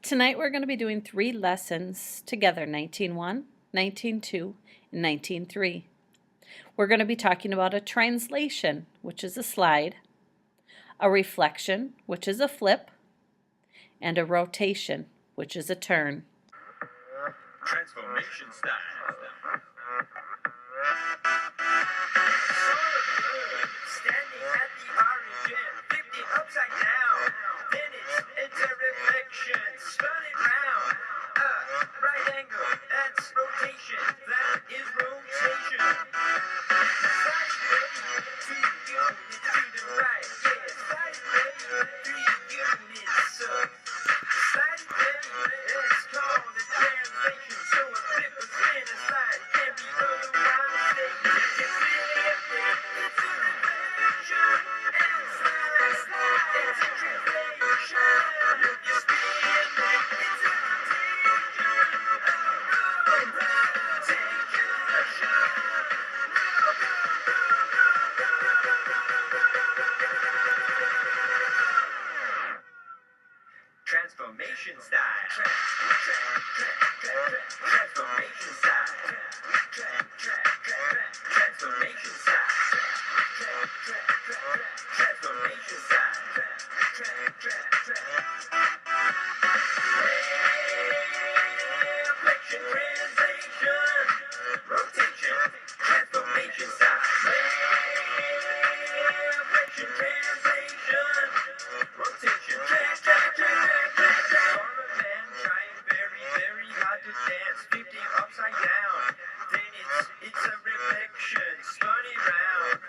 Tonight we're going to be doing 3 lessons together, 19.1, 19.2, and 19.3. We're going to be talking about a translation, which is a slide, a reflection, which is a flip, and a rotation, which is a turn. Transformation style. Standing at the origin, 50 upside down. Then it's a reflection, spun it round. Right angle, that's rotation. That is rotation. Sideways, 2 units to the right. Yeah, sideways, 3 units. Sideways, it's called a translation. So a flip, a spin, a slide can't be otherwise stated. It's a reflection, and slide, it's a translation. If you spin, it's a rotation, Transformation style. Transformation style. Transformation style. Transformation style. Reflection, translation, rotation, transformation style. Reflection, translation, rotation, man trying very, very hard to dance, 50 upside down. Then it's a reflection, spun it round.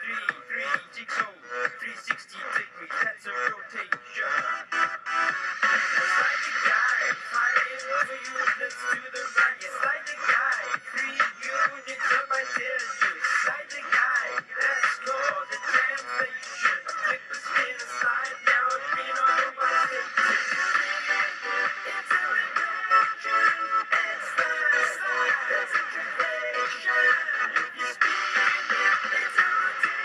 360 degrees, that's a rotation. Slide the guide, 5 units to the right. Yeah, slide the guide, 3 units up, I tell you. Slide the guide, that's called the translation. A flip, a spin, a slide, now a spin on the right station. It's a reflection, and slide, that's a translation. If you spin, it's a rotation.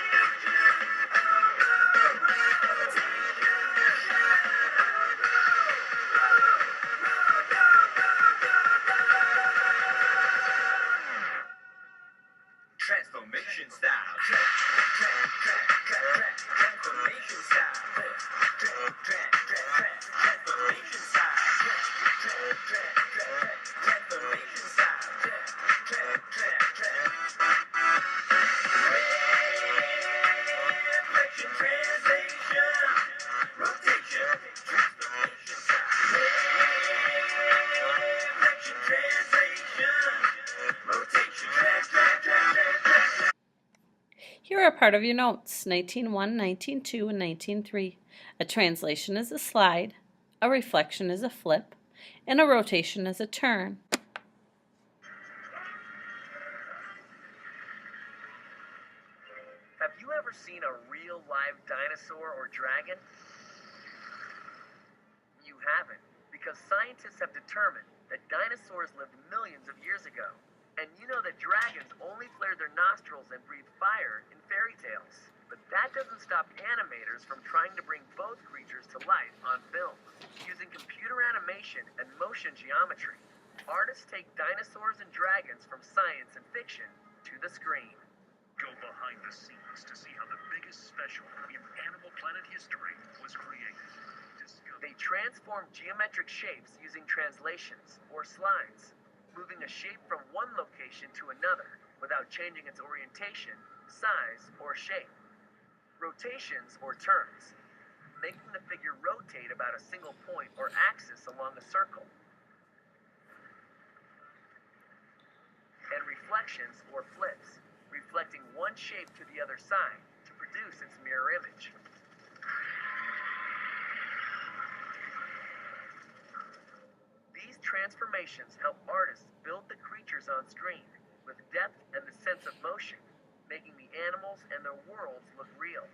Transformation style. Transformation style. Transformation style. Transformation style. Reflection, translation, rotation, transformation style. Reflection, translation, rotation, Here are part of your notes, 19.1, 19.2, and 19.3. A translation is a slide, a reflection is a flip, and a rotation is a turn. Have you ever seen a real live dinosaur or dragon? You haven't, because scientists have determined that dinosaurs lived millions of years ago. And you know that dragons only flare their nostrils and breathe fire in fairy tales. But that doesn't stop animators from trying to bring both creatures to life on film. Using computer animation and motion geometry, artists take dinosaurs and dragons from science and fiction to the screen. Go behind the scenes to see how the biggest special in Animal Planet history was created. They transform geometric shapes using translations, or slides, moving a shape from one location to another without changing its orientation, size, or shape. Rotations, or turns, making the figure rotate about a single point or axis along a circle. And reflections, or flips, reflecting one shape to the other side to produce its mirror image. These transformations help artists build the creatures on screen with depth and the sense of motion, making the animals and their worlds look real.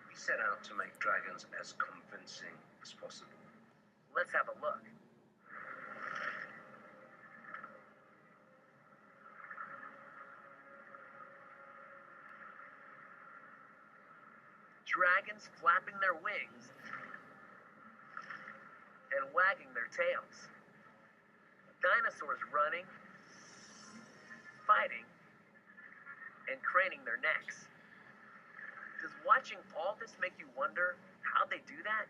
We set out to make dragons as convincing as possible. Let's have a look. Dragons flapping their wings tails. Dinosaurs running, fighting, and craning their necks. Does watching all this make you wonder how they do that?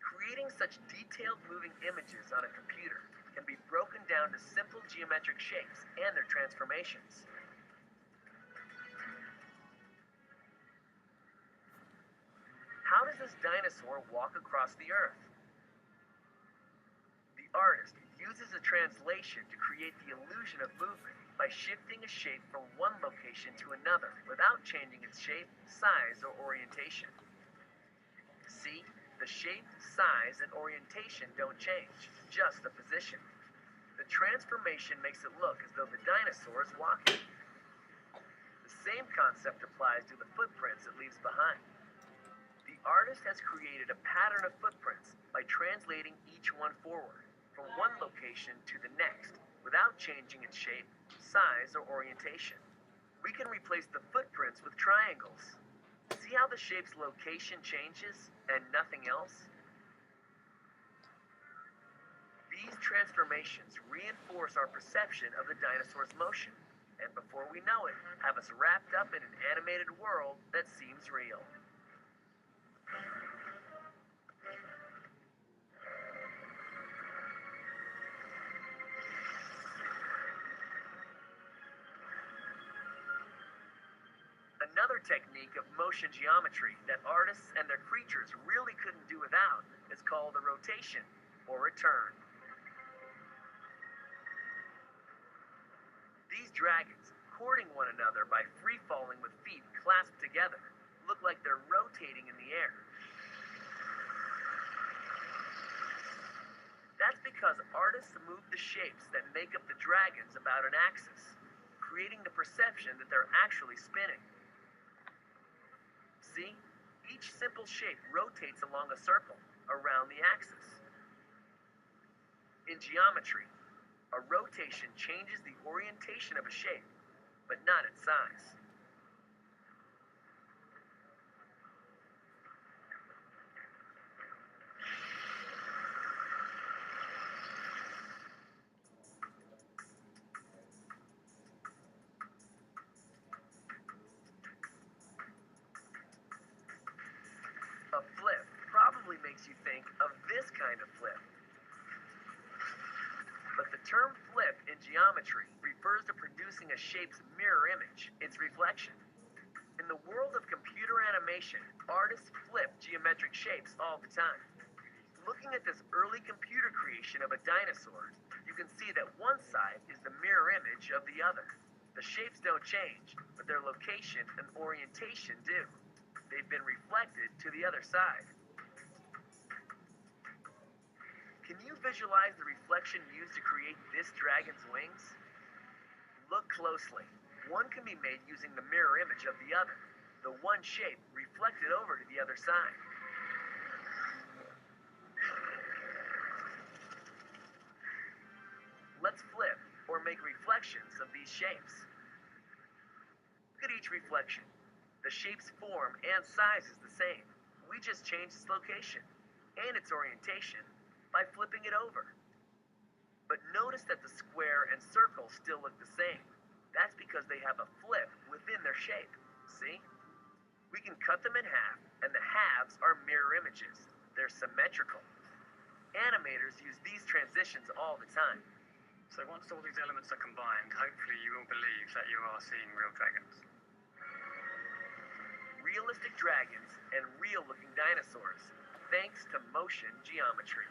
Creating such detailed moving images on a computer can be broken down to simple geometric shapes and their transformations. How does this dinosaur walk across the Earth? The artist uses a translation to create the illusion of movement by shifting a shape from one location to another without changing its shape, size, or orientation. See, the shape, size, and orientation don't change, just the position. The transformation makes it look as though the dinosaur is walking. The same concept applies to the footprints it leaves behind. The artist has created a pattern of footprints by translating each one forward from one location to the next without changing its shape, size, or orientation. We can replace the footprints with triangles. See how the shape's location changes and nothing else? These transformations reinforce our perception of the dinosaur's motion, and before we know it, have us wrapped up in an animated world that seems real. Another technique of motion geometry that artists and their creatures really couldn't do without is called a rotation, or a turn. These dragons, courting one another by free-falling with feet clasped together, look like they're rotating in the air. That's because artists move the shapes that make up the dragons about an axis, creating the perception that they're actually spinning. See, each simple shape rotates along a circle around the axis. In geometry, a rotation changes the orientation of a shape, but not its size. A flip probably makes you think of this kind of flip. But the term flip in geometry refers to producing a shape's mirror image, its reflection. In the world of computer animation, artists flip geometric shapes all the time. Looking at this early computer creation of a dinosaur, you can see that one side is the mirror image of the other. The shapes don't change, but their location and orientation do. They've been reflected to the other side. Can you visualize the reflection used to create this dragon's wings? Look closely. One can be made using the mirror image of the other, the one shape reflected over to the other side. Let's flip or make reflections of these shapes. Look at each reflection. The shape's form and size is the same. We just changed its location and its orientation by flipping it over. But notice that the square and circle still look the same. That's because they have a flip within their shape. See? We can cut them in half, and the halves are mirror images. They're symmetrical. Animators use these transitions all the time. So once all these elements are combined, hopefully you will believe that you are seeing real dragons. Realistic dragons and real-looking dinosaurs, thanks to motion geometry.